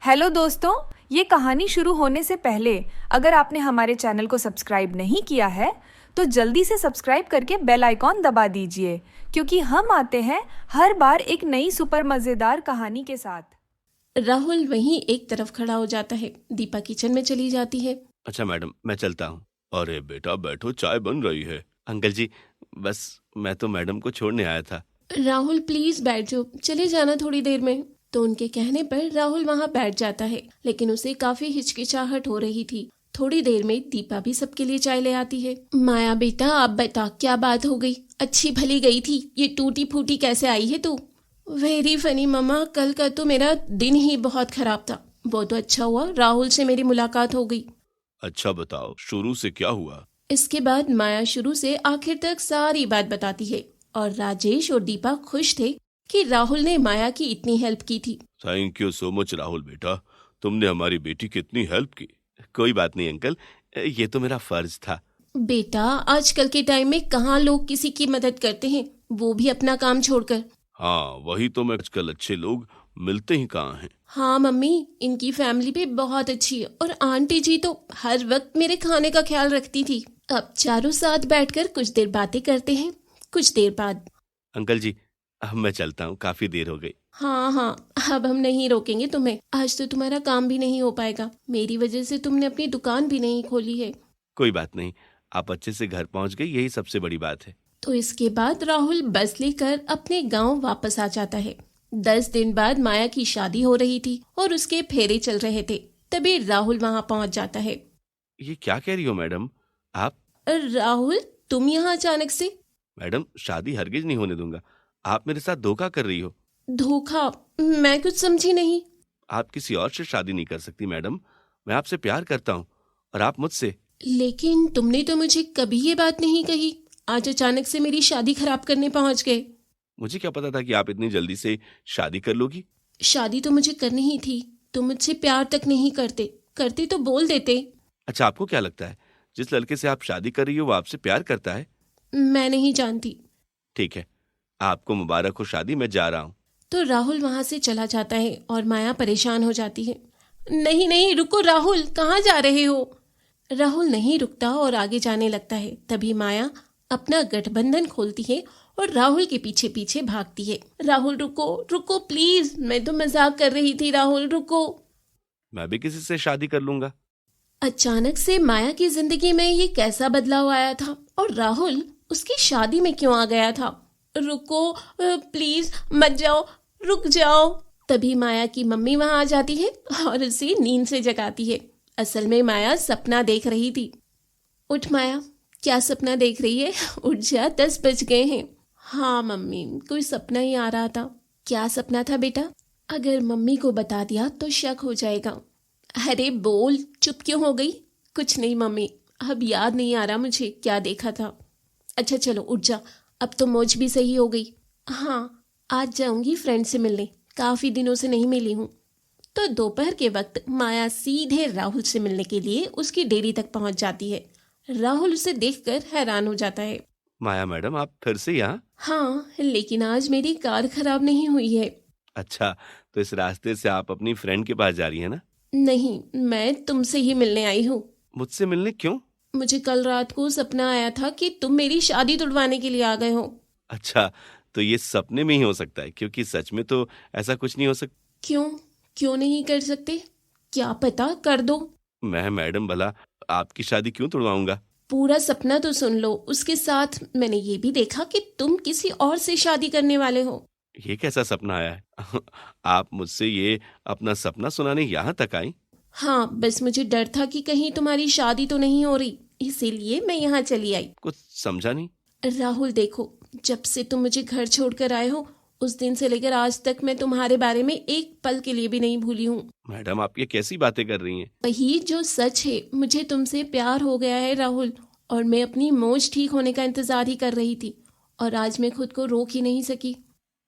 Hello दोस्तों, ये कहानी शुरू होने से पहले अगर आपने हमारे चैनल को सब्सक्राइब नहीं किया है तो जल्दी से सब्सक्राइब करके बेल आइकॉन दबा दीजिए, क्योंकि हम आते हैं हर बार एक नई सुपर मज़ेदार कहानी के साथ। राहुल वहीं एक तरफ खड़ा हो जाता है। दीपा किचन में चली जाती है। अच्छा मैडम, मैं चलता हूँ। अरे बेटा बैठो, चाय बन रही है। अंकल जी, बस मैं तो मैडम को छोड़ने आया था। राहुल प्लीज बैठ जाओ, चले जाना थोड़ी देर में। तो उनके कहने पर राहुल वहां बैठ जाता है, लेकिन उसे काफी हिचकिचाहट हो रही थी। थोड़ी देर में दीपा भी सबके लिए चाय ले आती है। माया बेटा, आप बता क्या बात हो गई? अच्छी भली गई थी, ये टूटी फूटी कैसे आई है तू? वेरी फनी मम्मा, कल का तो मेरा दिन ही बहुत खराब था। वो तो अच्छा हुआ राहुल से मेरी मुलाकात हो गई। अच्छा बताओ, शुरू से क्या हुआ? इसके बाद माया शुरू से आखिर तक सारी बात बताती है और राजेश और दीपा खुश थे कि राहुल ने माया की इतनी हेल्प की थी। Thank you so much Rahul बेटा, तुमने हमारी बेटी की इतनी हेल्प की। कोई बात नहीं अंकल, ये तो मेरा फर्ज था। बेटा, आजकल के टाइम में कहाँ लोग किसी की मदद करते हैं, वो भी अपना काम छोड़कर। हाँ वही तो, मैं आजकल अच्छे लोग मिलते ही कहाँ हैं। हाँ मम्मी, इनकी फैमिली भी बहुत अच्छी है और आंटी जी तो हर वक्त मेरे खाने का ख्याल रखती थी। अब चारों साथ बैठकर कुछ देर बातें करते हैं। कुछ देर बाद अंकल जी, अब मैं चलता हूँ, काफी देर हो गई। हाँ हाँ, अब हम नहीं रोकेंगे तुम्हें। आज तो तुम्हारा काम भी नहीं हो पाएगा, मेरी वजह से तुमने अपनी दुकान भी नहीं खोली है। कोई बात नहीं, आप अच्छे से घर पहुँच गई, यही सबसे बड़ी बात है। तो इसके बाद राहुल बस लेकर अपने गांव वापस आ जाता है। 10 दिन बाद माया की शादी हो रही थी और उसके फेरे चल रहे थे। तभी राहुल वहां पहुंच जाता है। ये क्या कह रही हो मैडम आप? राहुल, तुम यहाँ अचानक से? मैडम, शादी हरगिज नहीं होने दूंगा। आप मेरे साथ धोखा कर रही हो। धोखा? मैं कुछ समझी नहीं। आप किसी और से शादी नहीं कर सकती मैडम। मैं आपसे प्यार करता हूँ और आप मुझसे। लेकिन तुमने तो मुझे कभी ये बात नहीं कही। आज अचानक से मेरी शादी खराब करने पहुंच गए। मुझे क्या पता था कि आप इतनी जल्दी से शादी कर लोगी। शादी तो मुझे करनी ही थी। तुम मुझसे प्यार तक नहीं करते, करते तो बोल देते। अच्छा, आपको क्या लगता है जिस लड़के से आप शादी कर रही हो वो आपसे प्यार करता है? मैं नहीं जानती। ठीक है, आपको मुबारक हो शादी, मैं जा रहा हूँ। तो राहुल वहां से चला जाता है और माया परेशान हो जाती है। नहीं नहीं, रुको राहुल, कहाँ जा रहे हो? राहुल नहीं रुकता और आगे जाने लगता है। तभी माया अपना गठबंधन खोलती है और राहुल के पीछे पीछे भागती है। राहुल रुको रुको प्लीज, मैं तो मजाक कर रही थी। राहुल रुको। मैं भी किसी से शादी कर लूंगा। अचानक से माया की जिंदगी में ये कैसा बदलाव आया था और राहुल उसकी शादी में क्यों आ गया था? रुको प्लीज, मत जाओ, रुक जाओ। तभी माया की मम्मी वहां आ जाती है और उसे नींद से जगाती है। असल में माया सपना देख रही थी। उठ माया, क्या सपना देख रही है? उठ जा, 10 बज गए हैं। हाँ मम्मी, कोई सपना ही आ रहा था। क्या सपना था बेटा? अगर मम्मी को बता दिया तो शक हो जाएगा। अरे बोल, चुप क्यों हो गई? कुछ नहीं मम्मी, अब याद नहीं आ रहा मुझे क्या देखा था। अच्छा चलो उठ जा, अब तो मौज भी सही हो गई। हाँ, आज जाऊंगी फ्रेंड से मिलने, काफी दिनों से नहीं मिली हूँ। तो दोपहर के वक्त माया सीधे राहुल से मिलने के लिए उसकी डेयरी तक पहुंच जाती है। राहुल उसे देखकर हैरान हो जाता है। माया मैडम, आप फिर से यहाँ? हाँ, लेकिन आज मेरी कार खराब नहीं हुई है। अच्छा, तो इस रास्ते से आप अपनी फ्रेंड के पास जा रही है ना? नहीं, मैं तुमसे ही मिलने आई हूँ। मुझसे मिलने क्यों? मुझे कल रात को सपना आया था कि तुम मेरी शादी तुड़वाने के लिए आ गए हो। अच्छा, तो ये सपने में ही हो सकता है, क्योंकि सच में तो ऐसा कुछ नहीं हो सकता। क्यों? क्यों नहीं कर सकते? क्या पता कर दो। मैं मैडम भला आपकी शादी क्यों तुड़वाऊंगा? पूरा सपना तो सुन लो। उसके साथ मैंने ये भी देखा कि तुम किसी और से शादी करने वाले हो। ये कैसा सपना आया है? आप मुझसे ये अपना सपना सुनाने यहाँ तक आई? हाँ, बस मुझे डर था कि कहीं तुम्हारी शादी तो नहीं हो रही, इसीलिए मैं यहाँ चली आई। कुछ समझा नहीं। राहुल देखो, जब से तुम मुझे घर छोड़कर आए हो उस दिन से लेकर आज तक मैं तुम्हारे बारे में एक पल के लिए भी नहीं भूली हूँ। मैडम, आप ये कैसी बातें कर रही हैं? वही जो सच है, मुझे तुमसे प्यार हो गया है राहुल, और मैं अपनी मौज ठीक होने का इंतजार ही कर रही थी और आज मैं खुद को रोक ही नहीं सकी।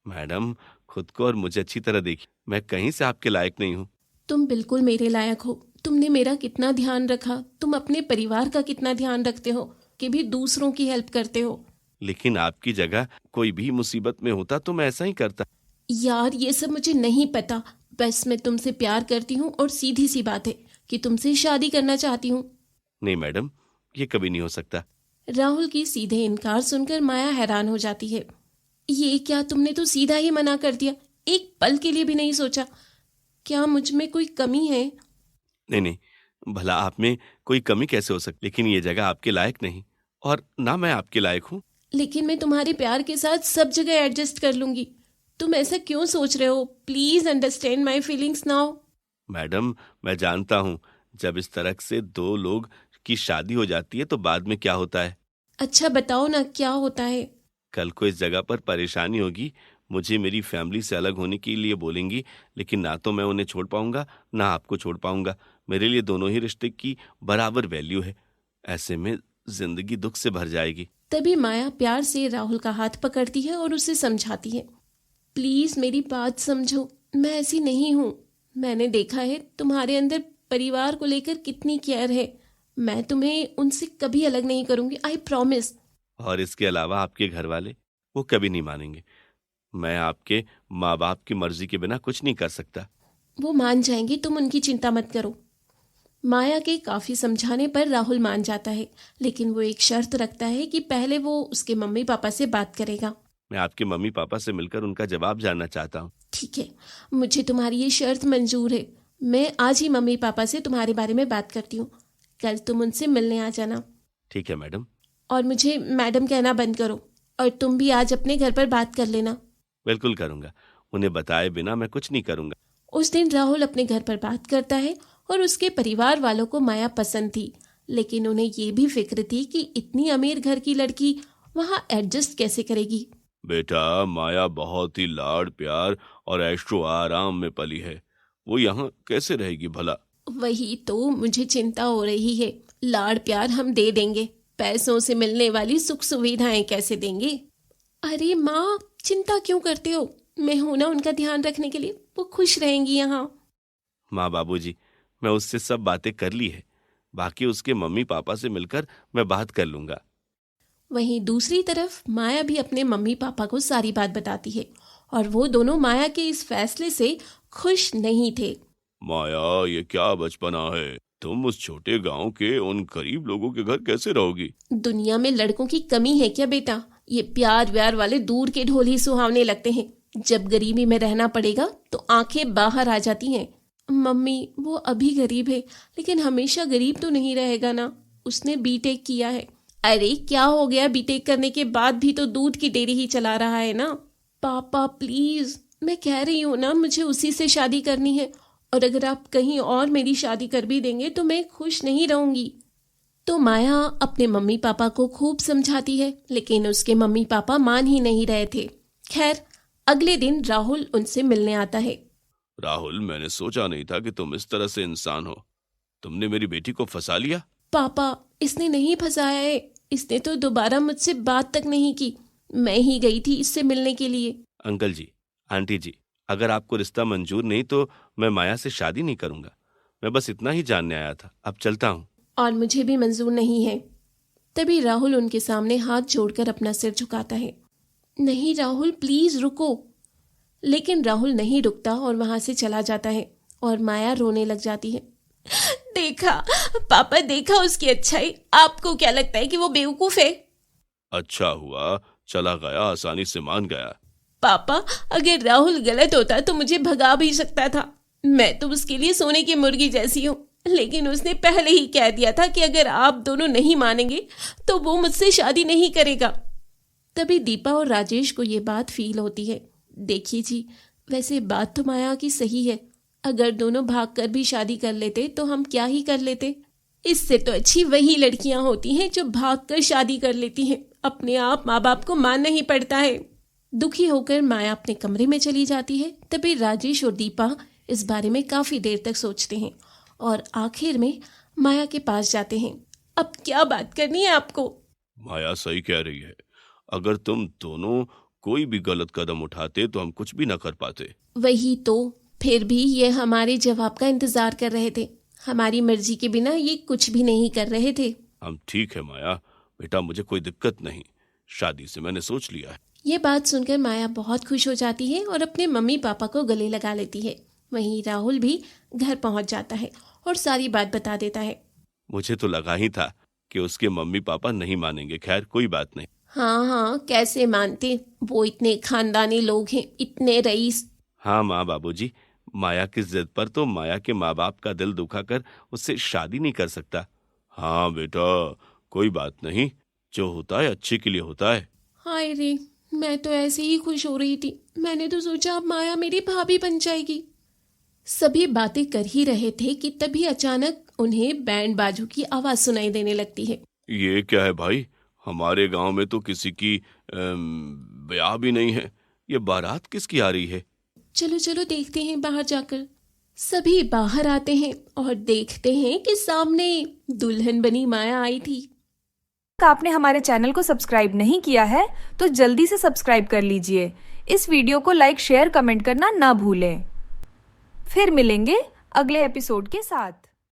मैडम, खुद को और मुझे अच्छी तरह देखिए, मैं कहीं से आपके लायक नहीं हूँ। तुम बिल्कुल मेरे लायक हो। तुमने मेरा कितना ध्यान रखा, तुम अपने परिवार का कितना ध्यान रखते हो कि भी दूसरों की हेल्प करते हो। लेकिन आपकी जगह कोई भी मुसीबत में होता तो मैं ऐसा ही करता। यार ये सब मुझे नहीं पता, बस मैं तुमसे प्यार करती हूँ और सीधी सी बात है कि तुमसे शादी करना चाहती हूँ। नहीं मैडम, ये कभी नहीं हो सकता। राहुल की सीधे इनकार सुनकर माया हैरान हो जाती है। ये क्या, तुमने तो सीधा ही मना कर दिया, एक पल के लिए भी नहीं सोचा। क्या मुझ में कोई कमी है? नहीं नहीं, भला आप में कोई कमी कैसे हो सकती, लेकिन ये जगह आपके लायक नहीं और ना मैं आपके लायक हूँ। लेकिन मैं तुम्हारे प्यार के साथ सब जगह एडजस्ट कर लूंगी। तुम ऐसा क्यों सोच रहे हो? Please understand my feelings now. Madam, मैं जानता हूँ जब इस तरह से दो लोग की शादी हो जाती है तो बाद में क्या होता है। अच्छा बताओ ना, क्या होता है? कल को इस जगह पर परेशानी होगी, मुझे मेरी फैमिली से अलग होने के लिए बोलेंगी, लेकिन ना तो मैं उन्हें छोड़ पाऊंगा ना आपको छोड़ पाऊंगा। मेरे लिए दोनों ही रिश्ते की बराबर वैल्यू है। ऐसे में जिंदगी दुख से भर जाएगी। तभी माया प्यार से राहुल का हाथ पकड़ती है और उसे समझाती है। प्लीज मेरी बात समझो, मैं ऐसी नहीं हूँ। मैंने देखा है तुम्हारे अंदर परिवार को लेकर कितनी केयर है। मैं तुम्हें उनसे कभी अलग नहीं करूंगी, आई प्रॉमिस। और इसके अलावा आपके घर वाले, वो कभी नहीं मानेंगे। मैं आपके माँ बाप की मर्जी के बिना कुछ नहीं कर सकता। वो मान जाएंगे, तुम उनकी चिंता मत करो। माया के काफी समझाने पर राहुल मान जाता है, लेकिन वो एक शर्त रखता है कि पहले वो उसके मम्मी पापा से बात करेगा। मैं आपके मम्मी पापा से मिलकर उनका जवाब जानना चाहता हूँ। ठीक है, मुझे तुम्हारी ये शर्त मंजूर है। मैं आज ही मम्मी पापा से तुम्हारे बारे में बात करती हूँ। कल तुम उनसे मिलने आ जाना। ठीक है मैडम। और मुझे मैडम कहना बंद करो, और तुम भी आज अपने घर पर बात कर लेना। बिल्कुल करूंगा, उन्हें बताए बिना मैं कुछ नहीं करूंगा। उस दिन राहुल अपने घर पर बात करता है और उसके परिवार वालों को माया पसंद थी, लेकिन उन्हें ये भी फिक्र थी कि इतनी अमीर घर की लड़की वहाँ एडजस्ट कैसे करेगी। बेटा, माया बहुत ही लाड प्यार और ऐशो आराम में पली है, वो यहाँ कैसे रहेगी भला? वही तो मुझे चिंता हो रही है। लाड़ प्यार हम दे देंगे, पैसों से मिलने वाली सुख सुविधाएं कैसे देंगे? अरे माँ, चिंता क्यों करते हो? मैं हूं ना उनका ध्यान रखने के लिए, वो खुश रहेंगी यहाँ। माँ बाबूजी, मैं उससे सब बातें कर ली है, बाकी उसके मम्मी पापा से मिलकर मैं बात कर लूंगा। वहीं दूसरी तरफ माया भी अपने मम्मी पापा को सारी बात बताती है, और वो दोनों माया के इस फैसले से खुश नहीं थे। माया, ये क्या बचपना है? तुम उस छोटे गांव के उन गरीब लोगों के घर कैसे रहोगी? दुनिया में लड़कों की कमी है क्या बेटा? ये प्यार व्यार वाले दूर के ढोल ही सुहावने लगते हैं। जब गरीबी में रहना पड़ेगा तो आंखें बाहर आ जाती हैं। मम्मी, वो अभी गरीब है, लेकिन हमेशा गरीब तो नहीं रहेगा ना। उसने बीटेक किया है। अरे क्या हो गया, बीटेक करने के बाद भी तो दूध की डेयरी ही चला रहा है ना। पापा प्लीज, मैं कह रही हूँ ना, मुझे उसी से शादी करनी है, और अगर आप कहीं और मेरी शादी कर भी देंगे तो मैं खुश नहीं रहूंगी। तो माया अपने मम्मी पापा को खूब समझाती है, लेकिन उसके मम्मी पापा मान ही नहीं रहे थे। खैर, अगले दिन राहुल उनसे मिलने आता है। राहुल, मैंने सोचा नहीं था कि तुम इस तरह से इंसान हो। तुमने मेरी बेटी को फंसा लिया। पापा, इसने नहीं फंसाया है, इसने तो दोबारा मुझसे बात तक नहीं की। मैं ही गई थी इससे मिलने के लिए। अंकल जी, आंटी जी, अगर आपको रिश्ता मंजूर नहीं तो मैं माया से शादी नहीं करूंगा। मैं बस इतना ही जानने आया था, अब चलता हूँ। और मुझे भी मंजूर नहीं है। तभी राहुल उनके सामने हाथ जोड़कर अपना सिर झुकाता है। नहीं राहुल, प्लीज रुको। लेकिन राहुल नहीं रुकता और वहां से चला जाता है, और माया रोने लग जाती है। देखा पापा, देखा उसकी अच्छाई। आपको क्या लगता है कि वो बेवकूफ है? अच्छा हुआ चला गया, आसानी से मान गया। पापा, अगर राहुल गलत होता तो मुझे भगा भी सकता था। मैं तो उसके लिए सोने की मुर्गी जैसी हूँ, लेकिन उसने पहले ही कह दिया था कि अगर आप दोनों नहीं मानेंगे तो वो मुझसे शादी नहीं करेगा। तभी दीपा और राजेश को ये बात फील होती है। देखिए जी, वैसे बात तो माया की सही है। अगर दोनों भागकर भी शादी कर लेते तो हम क्या ही कर लेते। इससे तो अच्छी वही लड़कियां होती हैं जो भागकर शादी कर लेती हैं। अपने आप माँ बाप को मानना ही पड़ता है। दुखी होकर माया अपने कमरे में चली जाती है। तभी राजेश और दीपा इस बारे में काफी देर तक सोचते हैं, और आखिर में माया के पास जाते हैं। अब क्या बात करनी है आपको? माया सही कह रही है, अगर तुम दोनों कोई भी गलत कदम उठाते तो हम कुछ भी न कर पाते। वही तो, फिर भी ये हमारे जवाब का इंतजार कर रहे थे। हमारी मर्जी के बिना ये कुछ भी नहीं कर रहे थे। हम ठीक है माया, बेटा मुझे कोई दिक्कत नहीं, शादी से मैंने सोच लिया है। ये बात सुनकर माया बहुत खुश हो जाती है और अपने मम्मी पापा को गले लगा लेती है। वहीं राहुल भी घर पहुंच जाता है और सारी बात बता देता है। मुझे तो लगा ही था कि उसके मम्मी पापा नहीं मानेंगे। खैर कोई बात नहीं। हाँ, कैसे मानते, वो इतने खानदानी लोग हैं, इतने रईस। हाँ माँ बाबूजी, माया की जिद पर तो माया के माँ बाप का दिल दुखाकर उससे शादी नहीं कर सकता। हाँ बेटा, कोई बात नहीं, जो होता है अच्छे के लिए होता है। हाय रे, मैं तो ऐसे ही खुश हो रही थी। मैंने तो सोचा अब माया मेरी भाभी बन जाएगी। सभी बातें कर ही रहे थे कि तभी अचानक उन्हें बैंड बाजू की आवाज सुनाई देने लगती है। ये क्या है भाई? हमारे गांव में तो किसी की ब्याह भी नहीं है। ये बारात किसकी आ रही है? चलो चलो देखते हैं बाहर जाकर। सभी बाहर आते हैं और देखते हैं कि सामने दुल्हन बनी माया आई थी। आपने हमारे चैनल को सब्सक्राइब नहीं किया है तो जल्दी से सब्सक्राइब कर लीजिए। इस वीडियो को लाइक, शेयर, कमेंट करना ना भूलें। फिर मिलेंगे अगले एपिसोड के साथ।